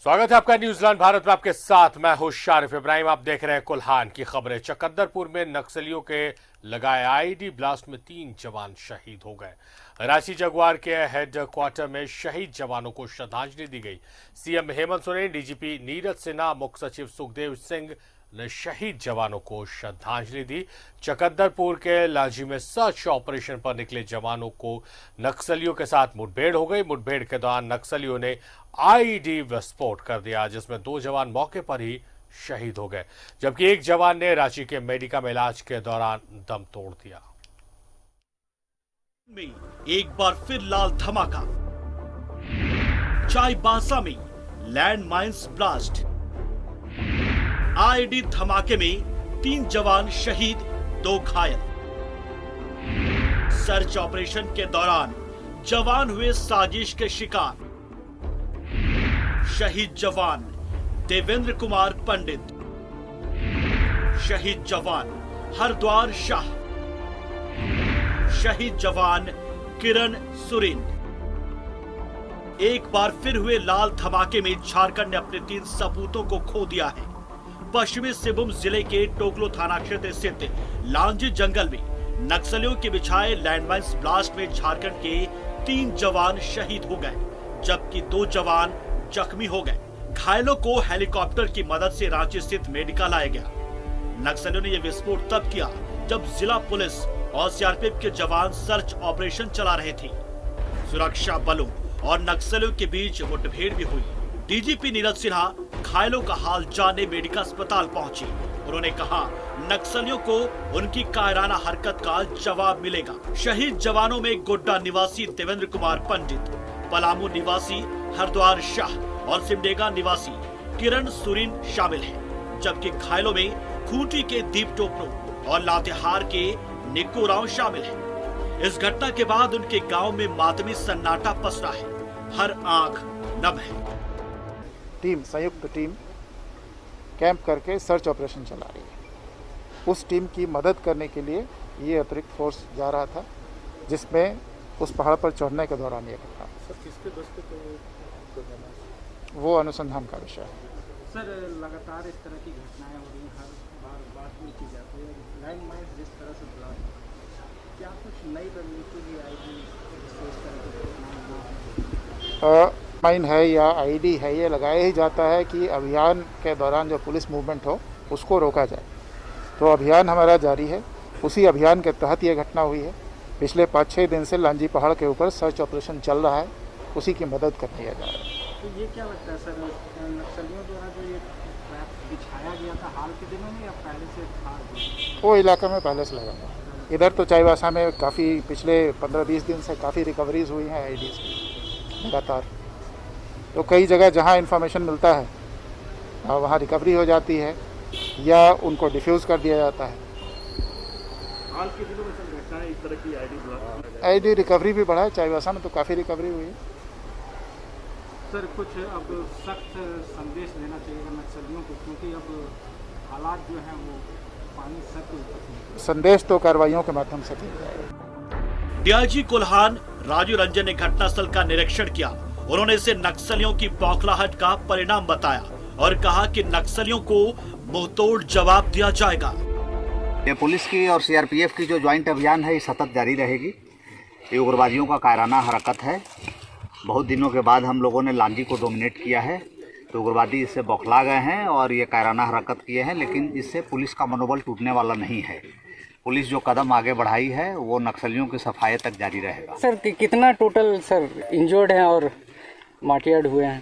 स्वागत है आपका न्यूजीलैंड भारत में। आपके साथ मैं हूं शारिफ इब्राहिम। आप देख रहे हैं कुल्हान की खबरें। चकंदरपुर में नक्सलियों के लगाए आईईडी ब्लास्ट में 3 जवान शहीद हो गए। रांची जगुआर के हेड क्वार्टर में शहीद जवानों को श्रद्धांजलि दी गई। सीएम हेमंत सोरेन, डीजीपी नीरज सिन्हा, मुख्य सचिव सुखदेव सिंह ने शहीद जवानों को श्रद्धांजलि दी। चकंदरपुर के लांजी में सर्च ऑपरेशन पर निकले जवानों को नक्सलियों के साथ मुठभेड़ हो गई। मुठभेड़ के दौरान नक्सलियों ने आईईडी विस्फोट कर दिया, जिसमें 2 जवान मौके पर ही शहीद हो गए, जबकि एक जवान ने रांची के मेडिका में इलाज के दौरान दम तोड़ दिया। एक बार फिर लाल धमाका, चाईबासा में लैंड माइंस ब्लास्ट, आईईडी धमाके में 3 जवान शहीद, 2 घायल। सर्च ऑपरेशन के दौरान जवान हुए साजिश के शिकार। शहीद जवान देवेंद्र कुमार पंडित, शहीद जवान हरद्वार शाह, शहीद जवान किरण सुरीन। एक बार फिर हुए लाल धमाके में झारखंड ने अपने 3 सपूतों को खो दिया है। पश्चिमी सिंहभूम जिले के टोकलो थाना क्षेत्र स्थित लांजी जंगल में नक्सलियों के बिछाए लैंडमाइंस ब्लास्ट में झारखंड के 3 जवान शहीद हो गए, जबकि 2 जवान जख्मी हो गए। घायलों को हेलीकॉप्टर की मदद से रांची स्थित मेडिका लाया गया। नक्सलियों ने यह विस्फोट तब किया जब जिला पुलिस और सीआरपीएफ के जवान सर्च ऑपरेशन चला रहे थे। सुरक्षा बलों और नक्सलियों के बीच मुठभेड़ भी हुई। डीजीपी नीरज सिन्हा घायलों का हाल जानने मेडिका अस्पताल पहुंचे। उन्होंने कहा, नक्सलियों को उनकी कायराना हरकत का जवाब मिलेगा। शहीद जवानों में गोड्डा निवासी देवेंद्र कुमार पंडित, पलामू निवासी हरद्वार शाह और सिमडेगा निवासी किरण सुरीन शामिल हैं, जबकि घायलों में खूंटी के दीप टोपनो और लातेहार के निक्कू राव शामिल हैं। इस घटना के बाद उनके गांव में मातमी सन्नाटा पसरा है। हर आंख नम है। संयुक्त टीम कैंप करके सर्च ऑपरेशन चला रही है। उस टीम की मदद करने के लिए ये अतिरिक्त फोर्स जा रहा था, जिसमें उस पहाड़ पर चढ़ने के दौरान ये घटना। वो अनुसंधान का विषय है। सर, लगातार इस तरह की घटनाएं हो रही हैं, हर बार बात में की जाती है। लैंड माइंस जिस तरह से ब्लास्ट, क्या कुछ नई रणनीति भी आएगी इस तरह की घटनाएं? माइन है या आईडी है, ये लगाया ही जाता है कि अभियान के दौरान जो पुलिस मूवमेंट हो उसको रोका जाए। तो अभियान हमारा जारी है। उसी अभियान के तहत ये घटना हुई है। पिछले 5-6 दिन से लांजी पहाड़ के ऊपर सर्च ऑपरेशन चल रहा है, उसी की मदद कर दिया जा रहा है। तो ये क्या लगता है सर, नक्सलियों द्वारा जो ये ट्रैप बिछाया गया था हाल के दिनों में या पहले से था? वो इलाके में पहले से लगा था। इधर तो चाईबासा में काफ़ी पिछले 15-20 दिन से काफ़ी रिकवरीज हुई हैं आईडीज़ की लगातार। तो कई जगह जहां इंफॉर्मेशन मिलता है वहां रिकवरी हो जाती है या उनको डिफ्यूज़ कर दिया जाता है। हाल के दिनों में सर घटनाएं इस तरह की आईडी रिकवरी भी बढ़ा है। चाईबासा में तो काफ़ी रिकवरी हुई है। सर, कुछ अब सख्त संदेश देना चाहिए नक्सलियों को, क्योंकि अब हालात जो हैं वो पानी सर के ऊपर। संदेश तो कार्रवाइयों के माध्यम से दिया जाएगा। डीआईजी कुल्हान राजू रंजन ने घटनास्थल का निरीक्षण किया। उन्होंने इसे नक्सलियों की बौखलाहट का परिणाम बताया और कहा कि नक्सलियों को मुंहतोड़ जवाब दिया जाएगा। ये पुलिस की और सीआरपीएफ की जो ज्वाइंट अभियान है, ये सतत जारी रहेगी। ये उग्रवादियों का कायराना हरकत है। बहुत दिनों के बाद हम लोगों ने लांजी को डोमिनेट किया है, तो उग्रवादी इससे बौखला गए हैं और ये कायराना हरकत किए हैं, लेकिन इससे पुलिस का मनोबल टूटने वाला नहीं है। पुलिस जो कदम आगे बढ़ाई है वो नक्सलियों की सफाई तक जारी रहेगा। सर, कितना टोटल सर इंजर्ड हैं और मार्टियर्ड हुए हैं?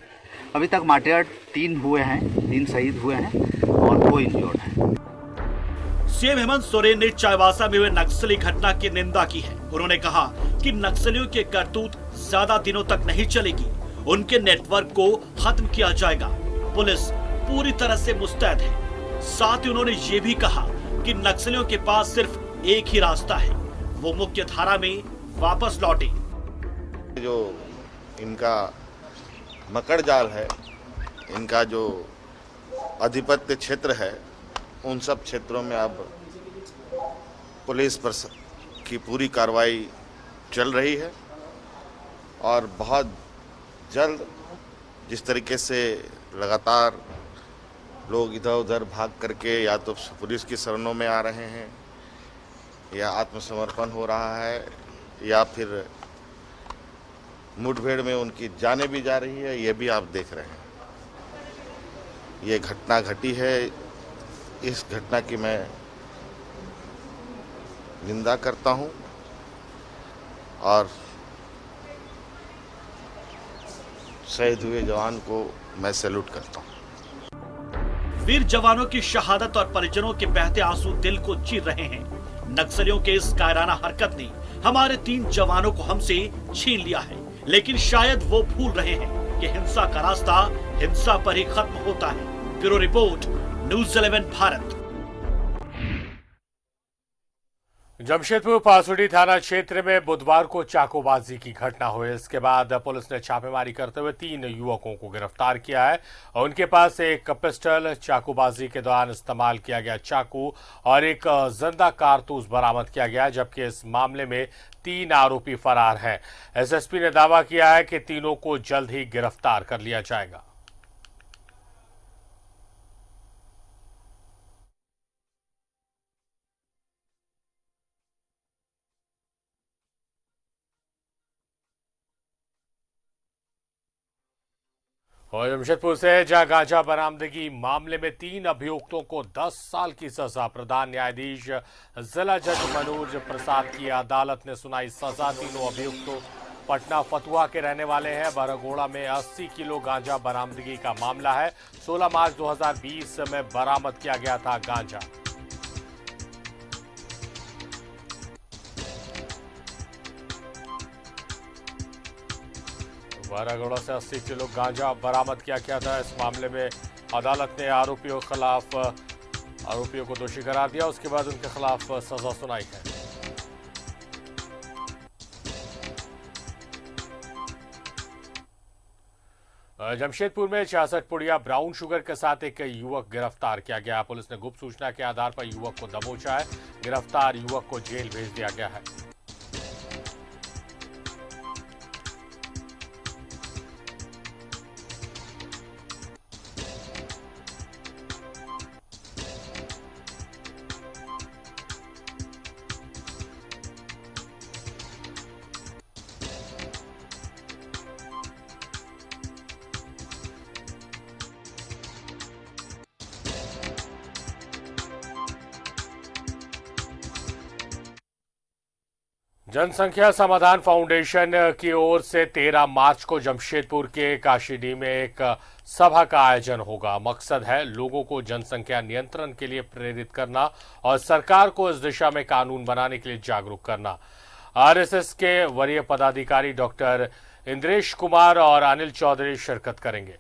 अभी तक मार्टियर्ड 3 हुए हैं, 3 शहीद हुए हैं और 2 इंजर्ड हैं। सीएम हेमंत सोरेन ने चाईबासा में हुए नक्सली घटना की निंदा की है। उन्होंने कहा कि नक्सलियों के करतूत ज्यादा दिनों तक नहीं चलेगी, उनके नेटवर्क को खत्म किया जाएगा। पुलिस पूरी तरह से मुस्तैद है। साथ ही उन्होंने ये भी कहा कि नक्सलियों के पास सिर्फ एक ही रास्ता है, वो मुख्य धारा में वापस लौटे। जो इनका मकड़ जाल है, इनका जो आधिपत्य क्षेत्र है, उन सब क्षेत्रों में अब पुलिस पर की पूरी कार्रवाई चल रही है और बहुत जल्द जिस तरीके से लगातार लोग इधर उधर भाग करके या तो पुलिस की शरणों में आ रहे हैं या आत्मसमर्पण हो रहा है या फिर मुठभेड़ में उनकी जानें भी जा रही है, ये भी आप देख रहे हैं। ये घटना घटी है, इस घटना की मैं निंदा करता हूं और शहीद हुए जवान को मैं सैल्यूट करता हूं। वीर जवानों की शहादत और परिजनों के बहते आंसू दिल को चीर रहे हैं। नक्सलियों के इस कायराना हरकत ने हमारे 3 जवानों को हमसे छीन लिया है, लेकिन शायद वो भूल रहे हैं कि हिंसा का रास्ता हिंसा पर ही खत्म होता है। Bureau report, news 11 Bharat. Jamshedpur Parsudih थाना क्षेत्र में बुधवार को चाकूबाजी की घटना हुई। इसके बाद पुलिस ने छापेमारी करते हुए 3 युवकों को गिरफ्तार किया है और उनके पास एक पिस्टल, चाकूबाजी के दौरान इस्तेमाल किया गया चाकू और एक जिंदा कारतूस बरामद किया गया, जबकि इस मामले में 3 आरोपी फरार हैं। एसएसपी ने दावा किया है कि तीनों को जल्द ही गिरफ्तार कर लिया जाएगा। और जमशेदपुर से जहां गांजा बरामदगी मामले में 3 अभियुक्तों को 10 साल की सजा, प्रधान न्यायाधीश जिला जज मनोज प्रसाद की अदालत ने सुनाई सजा। तीनों अभियुक्तों पटना फतुहा के रहने वाले हैं। बरगोड़ा में 80 किलो गांजा बरामदगी का मामला है। 16 मार्च 2020 में बरामद किया गया था गांजा। बारागोड़ा से 80 किलो गांजा बरामद किया गया था। इस मामले में अदालत ने आरोपियों को दोषी करार दिया। उसके बाद उनके खिलाफ सजा सुनाई है। जमशेदपुर में 66 पुड़िया ब्राउन शुगर के साथ एक युवक गिरफ्तार किया गया। पुलिस ने गुप्त सूचना के आधार पर युवक को दबोचा है। गिरफ्तार युवक को जेल भेज दिया गया है। जनसंख्या समाधान फाउंडेशन की ओर से 13 मार्च को जमशेदपुर के काशीडीह में एक सभा का आयोजन होगा। मकसद है लोगों को जनसंख्या नियंत्रण के लिए प्रेरित करना और सरकार को इस दिशा में कानून बनाने के लिए जागरूक करना। आरएसएस के वरीय पदाधिकारी डॉक्टर इंद्रेश कुमार और अनिल चौधरी शिरकत करेंगे।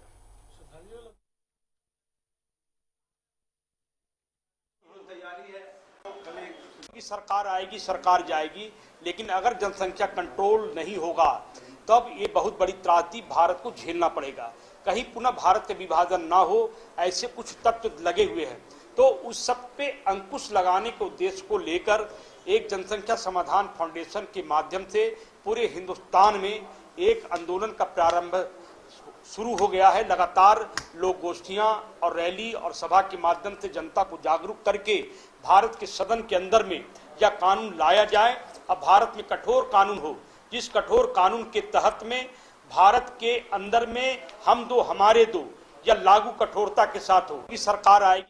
सरकार आएगी, सरकार जाएगी, लेकिन अगर जनसंख्या कंट्रोल नहीं होगा तब ये बहुत बड़ी त्रासदी भारत को झेलना पड़ेगा। कहीं पुनः भारत का विभाजन ना हो, ऐसे कुछ तत्व लगे हुए हैं। तो उस सब पे अंकुश लगाने के उद्देश्य को लेकर एक जनसंख्या समाधान फाउंडेशन के माध्यम से पूरे हिंदुस्तान में एक आंदोलन का प्रारंभ शुरू हो गया है। लगातार लोग गोष्ठियां और रैली और सभा के माध्यम से जनता को जागरूक करके भारत के सदन के अंदर में यह कानून लाया जाए। अब भारत में कठोर कानून हो, जिस कठोर कानून के तहत में भारत के अंदर में हम दो हमारे दो या लागू कठोरता के साथ हो। इस सरकार आएगी।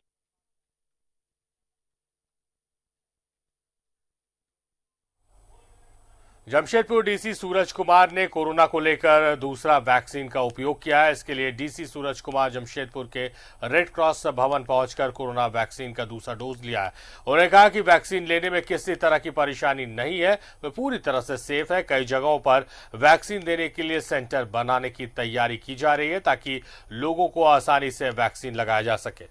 जमशेदपुर डीसी सूरज कुमार ने कोरोना को लेकर दूसरा वैक्सीन का उपयोग किया है। इसके लिए डीसी सूरज कुमार जमशेदपुर के रेड क्रॉस भवन पहुंचकर कोरोना वैक्सीन का दूसरा डोज लिया है। उन्होंने कहा कि वैक्सीन लेने में किसी तरह की परेशानी नहीं है, वह पूरी तरह से सेफ है। कई जगहों पर वैक्सीन देने के लिए सेंटर बनाने की तैयारी की जा रही है ताकि लोगों को आसानी से वैक्सीन लगाया जा सके।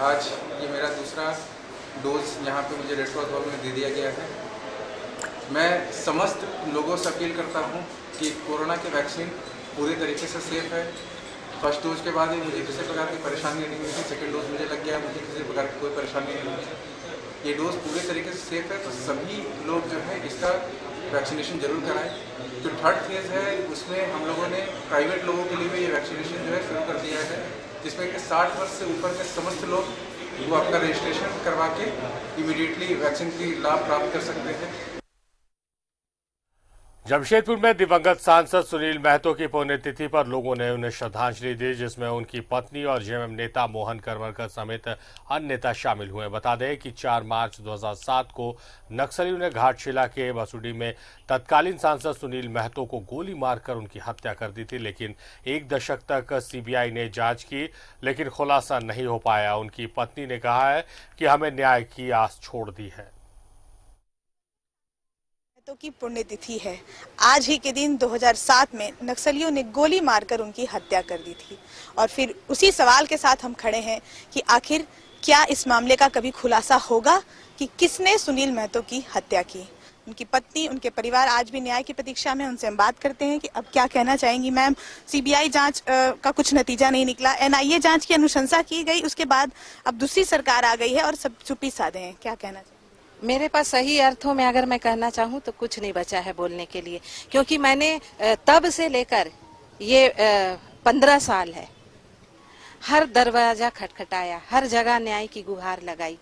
आज ये मेरा दूसरा डोज यहाँ पे मुझे रेड क्रॉस भवन में दे दिया गया है। मैं समस्त लोगों से अपील करता हूँ कि कोरोना के वैक्सीन पूरी तरीके से सेफ है। फर्स्ट डोज के बाद ही मुझे किसी प्रकार की परेशानी नहीं हुई थी। सेकेंड डोज मुझे लग गया, मुझे किसी प्रकार की कोई परेशानी नहीं हुई। ये डोज पूरी तरीके से सेफ है, तो सभी लोग जो है इसका वैक्सीनेशन जरूर कराएं। जो थर्ड फेज़ है उसमें हम लोगों ने प्राइवेट लोगों के लिए भी ये वैक्सीनेशन जो है शुरू कर दिया है, जिसमें कि 60 वर्ष से ऊपर के समस्त लोग वो अपना रजिस्ट्रेशन करवा के इमीडिएटली वैक्सीन की लाभ प्राप्त कर सकते हैं। जमशेदपुर में दिवंगत सांसद सुनील महतो की पुण्यतिथि पर लोगों ने उन्हें श्रद्धांजलि दी, जिसमें उनकी पत्नी और जेएमएम नेता मोहन करमरकर समेत अन्य नेता शामिल हुए। बता दें कि 4 मार्च 2007 को नक्सलियों ने घाटशिला के बसुडी में तत्कालीन सांसद सुनील महतो को गोली मारकर उनकी हत्या कर दी थी, लेकिन 1 दशक तक सीबीआई ने जांच की, लेकिन खुलासा नहीं हो पाया। उनकी पत्नी ने कहा है कि हमें न्याय की आस छोड़ दी है। की पुण्यतिथि है। आज ही के दिन 2007 में नक्सलियों ने गोली मारकर उनकी हत्या कर दी थी और फिर उसी सवाल के साथ हम खड़े हैं कि आखिर क्या इस मामले का कभी खुलासा होगा कि किसने सुनील महतो की हत्या की। उनकी पत्नी, उनके परिवार आज भी न्याय की प्रतीक्षा में। उनसे हम बात करते हैं कि अब क्या कहना चाहेंगी। मैम, सीबीआई जांच का कुछ नतीजा नहीं निकला, एनआईए जांच की अनुशंसा की गई, उसके बाद अब दूसरी सरकार आ गई है और सब चुप्पी साधे हैं, क्या कहना चाहिए? मेरे पास सही अर्थों में अगर मैं कहना चाहूँ तो कुछ नहीं बचा है बोलने के लिए, क्योंकि मैंने तब से लेकर ये 15 साल है हर दरवाजा खटखटाया, हर जगह न्याय की गुहार लगाई।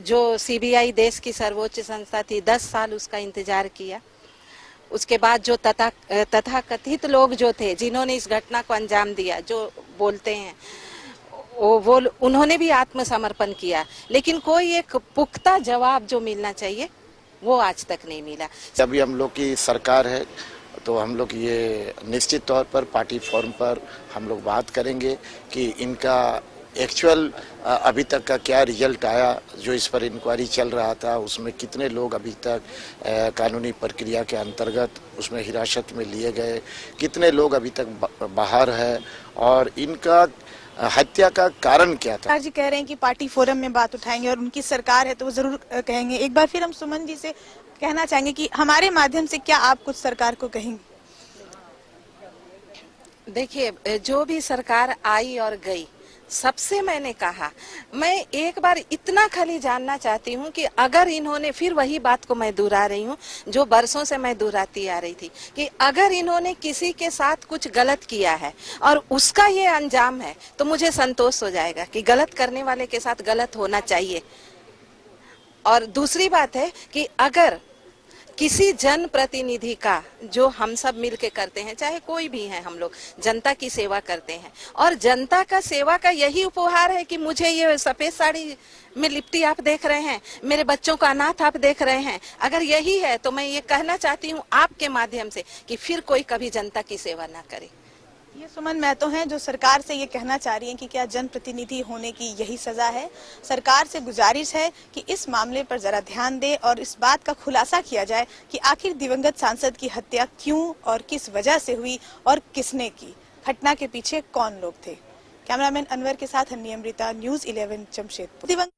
जो सीबीआई देश की सर्वोच्च संस्था थी, 10 साल उसका इंतजार किया। उसके बाद जो तथाकथित लोग जो थे, जिन्होंने इस घटना को अंजाम दिया, जो बोलते हैं वो उन्होंने भी आत्मसमर्पण किया, लेकिन कोई एक पुख्ता जवाब जो मिलना चाहिए वो आज तक नहीं मिला। अभी हम लोग की सरकार है तो हम लोग ये निश्चित तौर पर पार्टी फॉर्म पर हम लोग बात करेंगे कि इनका एक्चुअल अभी तक का क्या रिजल्ट आया। जो इस पर इंक्वायरी चल रहा था उसमें कितने लोग अभी तक कानूनी प्रक्रिया के अंतर्गत उसमें हिरासत में लिए गए, कितने लोग अभी तक बाहर है और इनका हत्या का कारण क्या था। जी कह रहे हैं कि पार्टी फोरम में बात उठाएंगे और उनकी सरकार है तो वो जरूर कहेंगे। एक बार फिर हम सुमन जी से कहना चाहेंगे कि हमारे माध्यम से क्या आप कुछ सरकार को कहेंगे? देखिए, जो भी सरकार आई और गई, सबसे मैंने कहा, मैं एक बार इतना खाली जानना चाहती हूँ कि अगर इन्होंने, फिर वही बात को मैं दोहरा रही हूँ जो बरसों से मैं दोहराती आ रही थी, कि अगर इन्होंने किसी के साथ कुछ गलत किया है और उसका ये अंजाम है तो मुझे संतोष हो जाएगा कि गलत करने वाले के साथ गलत होना चाहिए। और दूसरी बात है कि अगर किसी जन प्रतिनिधि का, जो हम सब मिलके करते हैं, चाहे कोई भी है, हम लोग जनता की सेवा करते हैं और जनता का सेवा का यही उपहार है कि मुझे ये सफेद साड़ी में लिपटी आप देख रहे हैं, मेरे बच्चों का अनाथ आप देख रहे हैं, अगर यही है तो मैं ये कहना चाहती हूँ आपके माध्यम से कि फिर कोई कभी जनता की सेवा ना करे। ये सुमन महतो हैं जो सरकार से ये कहना चाह रही हैं कि क्या जनप्रतिनिधि होने की यही सजा है। सरकार से गुजारिश है कि इस मामले पर जरा ध्यान दे और इस बात का खुलासा किया जाए कि आखिर दिवंगत सांसद की हत्या क्यों और किस वजह से हुई और किसने की, घटना के पीछे कौन लोग थे। कैमरामैन अनवर के साथ हन्नी अमृता, न्यूज़ 11 जमशेदपुर।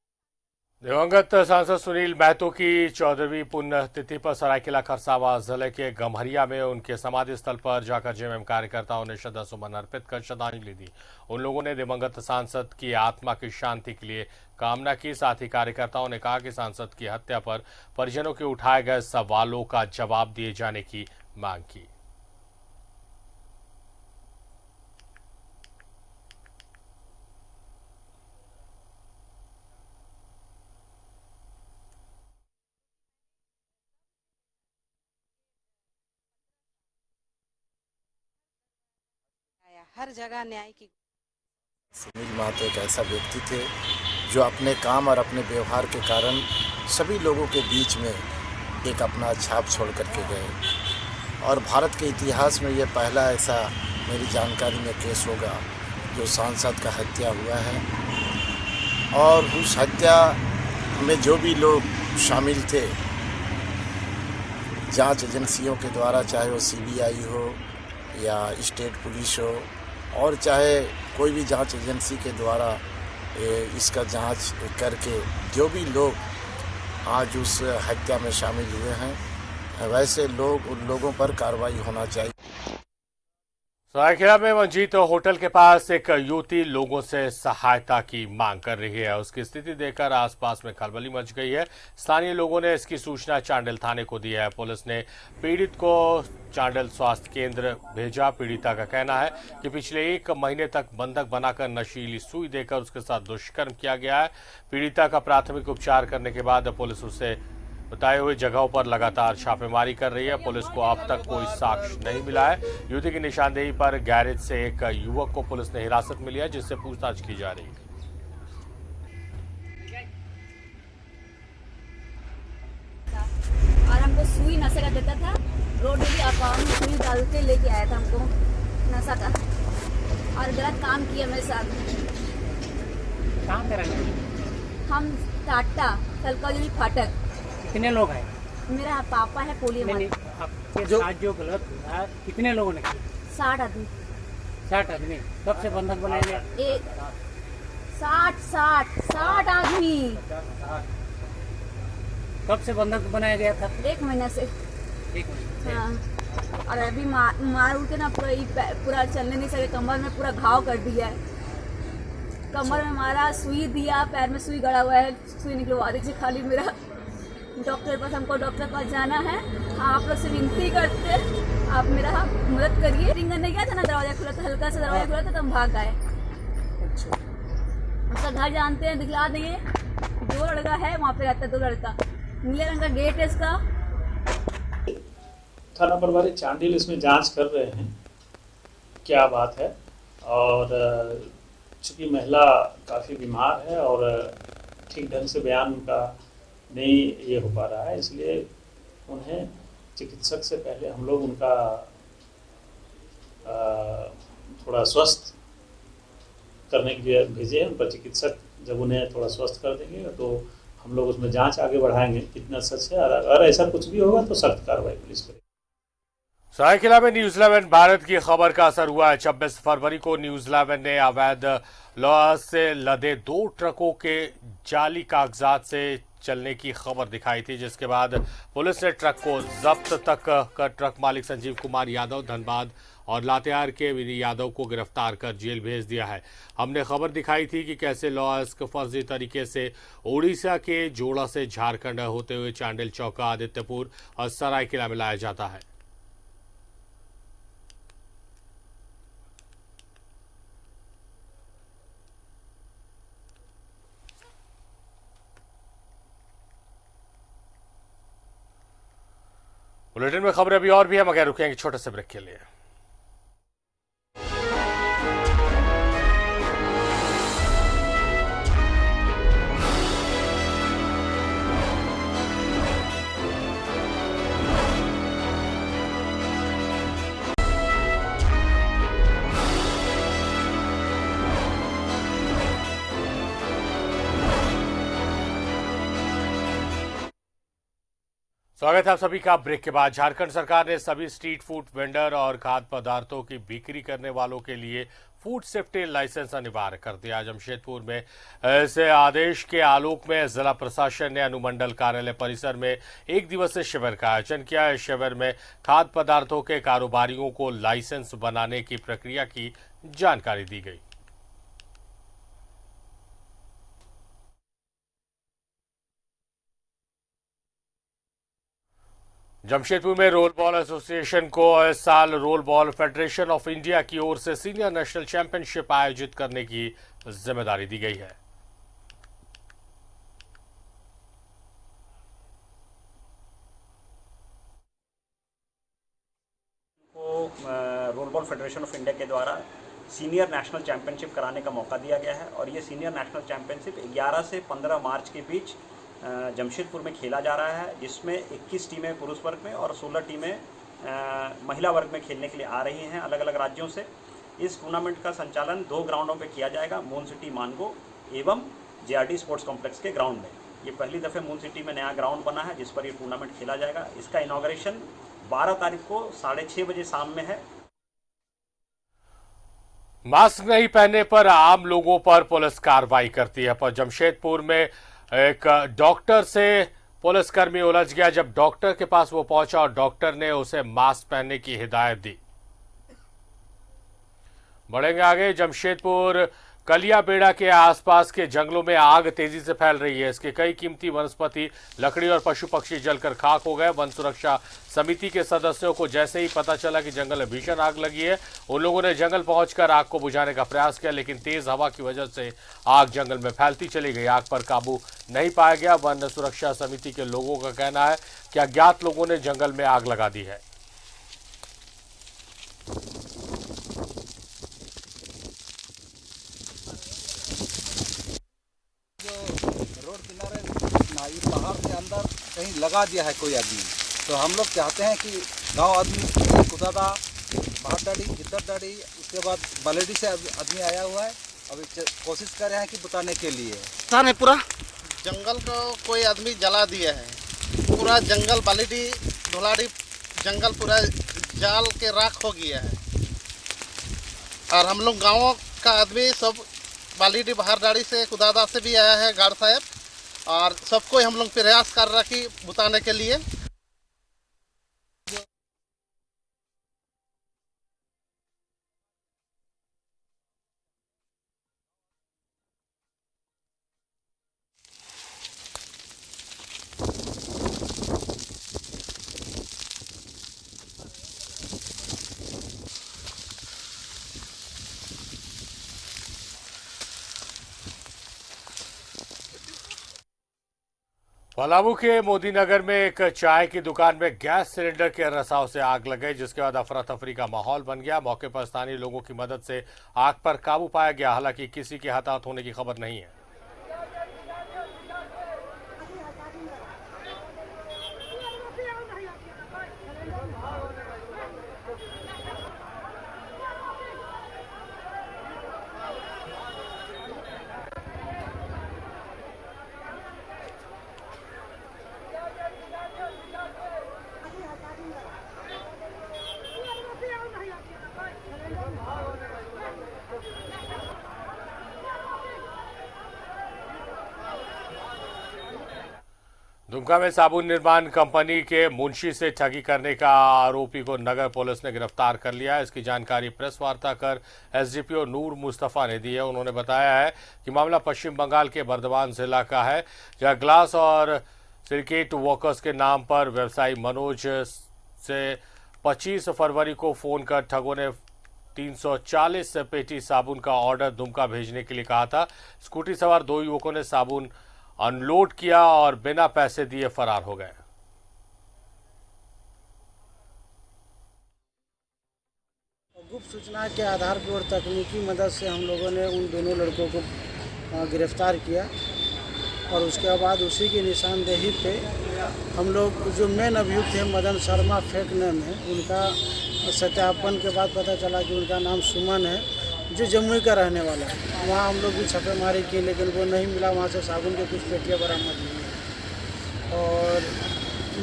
दिवंगत सांसद सुनील महतो की 14वीं पुण्यतिथि पर सरायकेला खरसावां जिले के गम्हरिया में उनके समाधि स्थल पर जाकर जेएमएम कार्यकर्ताओं ने श्रद्धासुमन अर्पित कर श्रद्धांजलि दी। उन लोगों ने दिवंगत सांसद की आत्मा की शांति के लिए कामना की। साथ ही कार्यकर्ताओं ने कहा कि सांसद की हत्या पर परिजनों के उठाए गए सवालों का जवाब दिए जाने की मांग की। हर जगह न्याय की। सुनील महतो एक ऐसा व्यक्ति थे जो अपने काम और अपने व्यवहार के कारण सभी लोगों के बीच में एक अपना छाप छोड़ करके गए और भारत के इतिहास में ये पहला ऐसा मेरी जानकारी में केस होगा जो सांसद का हत्या हुआ है। और उस हत्या में जो भी लोग शामिल थे, जांच एजेंसियों के द्वारा, चाहे वो सीबीआई हो या स्टेट पुलिस हो और चाहे कोई भी जांच एजेंसी के द्वारा इसका जांच करके जो भी लोग आज उस हत्या में शामिल हुए हैं, वैसे लोग, उन लोगों पर कार्रवाई होना चाहिए। सरायकेला में मंजीत होटल के पास एक युवती लोगों से सहायता की मांग कर रही है। उसकी स्थिति देखकर आसपास में खलबली मच गई है। स्थानीय लोगों ने इसकी सूचना चांडिल थाने को दी है। पुलिस ने पीड़ित को चांडिल स्वास्थ्य केंद्र भेजा। पीड़िता का कहना है कि पिछले 1 महीने तक बंधक बनाकर नशीली सुई देकर उसके साथ दुष्कर्म किया गया है। पीड़िता का प्राथमिक उपचार करने के बाद पुलिस उसे बताए हुए जगहों पर लगातार छापेमारी कर रही है। पुलिस को अब तक कोई साक्ष्य नहीं मिला है। युवती की निशानदेही पर गैरेज से एक युवक को पुलिस ने हिरासत में लिया, जिससे पूछताछ की जा रही है। और हमको सुई नशे का देता था। रोड में अकाउंट में सुई डाल के लेके आया था हमको नशा का, और गलत काम किया मेरे साथ। कहाँ पे रहने? हम टाटा कलकौली फाटक। कितने लोग हैं? मेरा पापा है पोलियो नहीं, आपके साथ जो गलत हुआ कितने लोगों ने किया? 60 आदमी। 60 आदमी। कब से बंधक बनाए गए? 60 आदमी। कब से बंधक बनाया गया था? 1 महीना से। 1 महीना से। हाँ, और अभी मार उठ के ना पूरा चलने नहीं सके। कमर में पूरा घाव कर दिया है। कमर में मारा, सुई दिया, पैर में सुई गड़ा हुआ है। सुई निकलवा दीजिए खाली मेरा। डॉक्टर पास, हमको डॉक्टर पास जाना है। आप लोग से विनती करते हैं, आप मेरा मदद करिए। रिंग करने गया था ना, दरवाजा खुला था, हल्का सा दरवाजा खुला था, तो हम भाग गए। उसका घर जानते हैं, दिखला देंगे। 2 लड़का है वहाँ पे रहता है, 2 लड़का। नीले रंग का गेट है इसका। थाना प्रभारी चांडिल इसमें जांच कर रहे हैं क्या बात है। और चूँकि महिला काफ़ी बीमार है और ठीक ढंग से बयान उनका नहीं ये हो पा रहा है, इसलिए उन्हें चिकित्सक से पहले हम लोग उनका थोड़ा स्वस्थ करने के लिए भेजे हैं। उनका चिकित्सक जब उन्हें थोड़ा स्वस्थ कर देंगे तो हम लोग उसमें जांच आगे बढ़ाएंगे कितना सच है। और अगर ऐसा कुछ भी होगा तो सख्त कार्रवाई पुलिस करेगी। सरायकेला में न्यूज 11 भारत की खबर का असर हुआ है। 26 फरवरी को न्यूज 11 ने अवैध लोहा से लदे 2 ट्रकों के जाली कागजात से चलने की खबर दिखाई थी, जिसके बाद पुलिस ने ट्रक को जब्त तक कर ट्रक मालिक संजीव कुमार यादव धनबाद और लातेहार के विनी यादव को गिरफ्तार कर जेल भेज दिया है। हमने खबर दिखाई थी कि कैसे लॉयस्क फर्जी तरीके से ओडिशा के जोड़ा से झारखंड होते हुए चांडिल चौका, आदित्यपुर और सरायकेला में लाया जाता है। बुलेटिन में खबरें अभी और भी है, मगर रुकेंगे छोटे से ब्रेक के लिए। स्वागत है आप सभी का ब्रेक के बाद। झारखंड सरकार ने सभी स्ट्रीट फूड वेंडर और खाद्य पदार्थों की बिक्री करने वालों के लिए फूड सेफ्टी लाइसेंस अनिवार्य कर दिया। जमशेदपुर में ऐसे आदेश के आलोक में जिला प्रशासन ने अनुमंडल कार्यालय परिसर में 1 दिवसीय शिविर का आयोजन किया। इस शिविर में खाद्य पदार्थों के कारोबारियों को लाइसेंस बनाने की प्रक्रिया की जानकारी दी गई। जमशेदपुर में रोल बॉल एसोसिएशन को इस साल role ball federation of India की ओर से सीनियर नेशनल चैंपियनशिप आयोजित करने की जिम्मेदारी दी गई है। Role ball federation of India के द्वारा सीनियर नेशनल चैंपियनशिप कराने का मौका दिया गया है और ये सीनियर नेशनल चैंपियनशिप 11 से 15 मार्च के बीच जमशेदपुर में खेला जा रहा है, जिसमें 21 टीमें पुरुष वर्ग में और 16 टीमें महिला वर्ग में खेलने के लिए आ रही हैं अलग अलग राज्यों से। इस टूर्नामेंट का संचालन 2 ग्राउंडों पे किया जाएगा, मून सिटी मानगो एवं जेआरडी स्पोर्ट्स कॉम्प्लेक्स के ग्राउंड में। ये पहली दफ़े मून सिटी में नया ग्राउंड बना है जिस पर ये टूर्नामेंट खेला जाएगा। इसका इनॉग्रेशन 12 तारीख को 6:30 बजे शाम में है। मास्क नहीं पहनने पर आम लोगों पर पुलिस कार्रवाई करती है, पर जमशेदपुर में एक डॉक्टर से पुलिसकर्मी उलझ गया। जब डॉक्टर के पास वो पहुंचा और डॉक्टर ने उसे मास्क पहनने की हिदायत दी। बढ़ेंगे आगे। जमशेदपुर कलियाबेड़ा के आसपास के जंगलों में आग तेजी से फैल रही है। इसके कई कीमती वनस्पति, लकड़ी और पशु पक्षी जलकर खाक हो गए। वन सुरक्षा समिति के सदस्यों को जैसे ही पता चला कि जंगल में भीषण आग लगी है, उन लोगों ने जंगल पहुंचकर आग को बुझाने का प्रयास किया, लेकिन तेज हवा की वजह से आग जंगल में फैलती चली गई। आग पर काबू नहीं पाया गया। वन सुरक्षा समिति के लोगों का कहना है कि अज्ञात लोगों ने जंगल में आग लगा दी है। रोड किनारे पहाड़ के अंदर कहीं लगा दिया है कोई आदमी, तो हम लोग चाहते हैं कि गांव आदमी कुदादा, भाटडाड़ी, गिद्दरडाड़ी, उसके बाद बलेडी से आदमी आया हुआ है। अभी कोशिश कर रहे हैं कि बताने के लिए स्थान है पूरा जंगल को कोई आदमी जला दिया है। पूरा जंगल बलेडी धुलाड़ी जंगल पूरा जाल के राख हो गया है। और हम लोग गाँव का आदमी सब बालीडी बहारडाड़ी से कुदादा से भी आया है गार्ड साहब, और सबको हम लोग प्रयास कर रहे कि बुताने के लिए। पलामू के मोदीनगर में एक चाय की दुकान में गैस सिलेंडर के रसाव से आग लग गई, जिसके बाद अफरा तफरी का माहौल बन गया। मौके पर स्थानीय लोगों की मदद से आग पर काबू पाया गया। हालांकि किसी के हताहत होने की खबर नहीं है। दुमका में साबुन निर्माण कंपनी के मुंशी से ठगी करने का आरोपी को नगर पुलिस ने गिरफ्तार कर लिया है। इसकी जानकारी प्रेस वार्ता कर एसडीपीओ नूर मुस्तफा ने दी है। उन्होंने बताया है कि मामला पश्चिम बंगाल के बर्धमान जिला का है, जहां ग्लास और सिलिकेट वर्कर्स के नाम पर व्यवसायी मनोज से 25 फरवरी को फोन कर ठगों ने 340 पेटी साबुन का ऑर्डर दुमका भेजने के लिए कहा था। स्कूटी सवार 2 युवकों ने साबुन अनलोड किया और बिना पैसे दिए फरार हो गए। गुप्त सूचना के आधार पर और तकनीकी मदद से हम लोगों ने उन दोनों लड़कों को गिरफ्तार किया, और उसके बाद उसी की निशानदेही पे हम लोग जो मेन अभियुक्त है मदन शर्मा फेक नेम है, उनका सत्यापन के बाद पता चला कि उनका नाम सुमन है, जो जमुई का रहने वाला है। वहाँ हम लोग भी छापेमारी की, लेकिन वो नहीं मिला। वहाँ से साबुन के कुछ पेटियाँ बरामद हुई और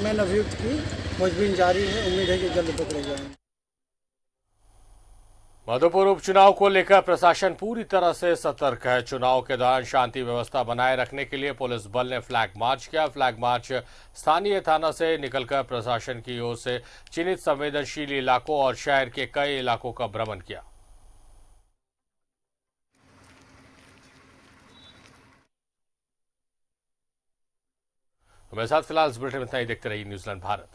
मेन अभियुक्त की खोजबीन जारी है। उम्मीद है कि जल्द पकड़े जाएंगे। मधुपुर उपचुनाव को लेकर प्रशासन पूरी तरह से सतर्क है। चुनाव के दौरान शांति व्यवस्था बनाए रखने के लिए पुलिस बल ने फ्लैग मार्च किया। फ्लैग मार्च स्थानीय थाना से निकलकर प्रशासन की ओर से चिन्हित संवेदनशील इलाकों और शहर के कई इलाकों का भ्रमण किया। मेरे साथ फिलहाल इस बुलेटिन में इतना ही। देखते रहिए न्यूजीलैंड भारत।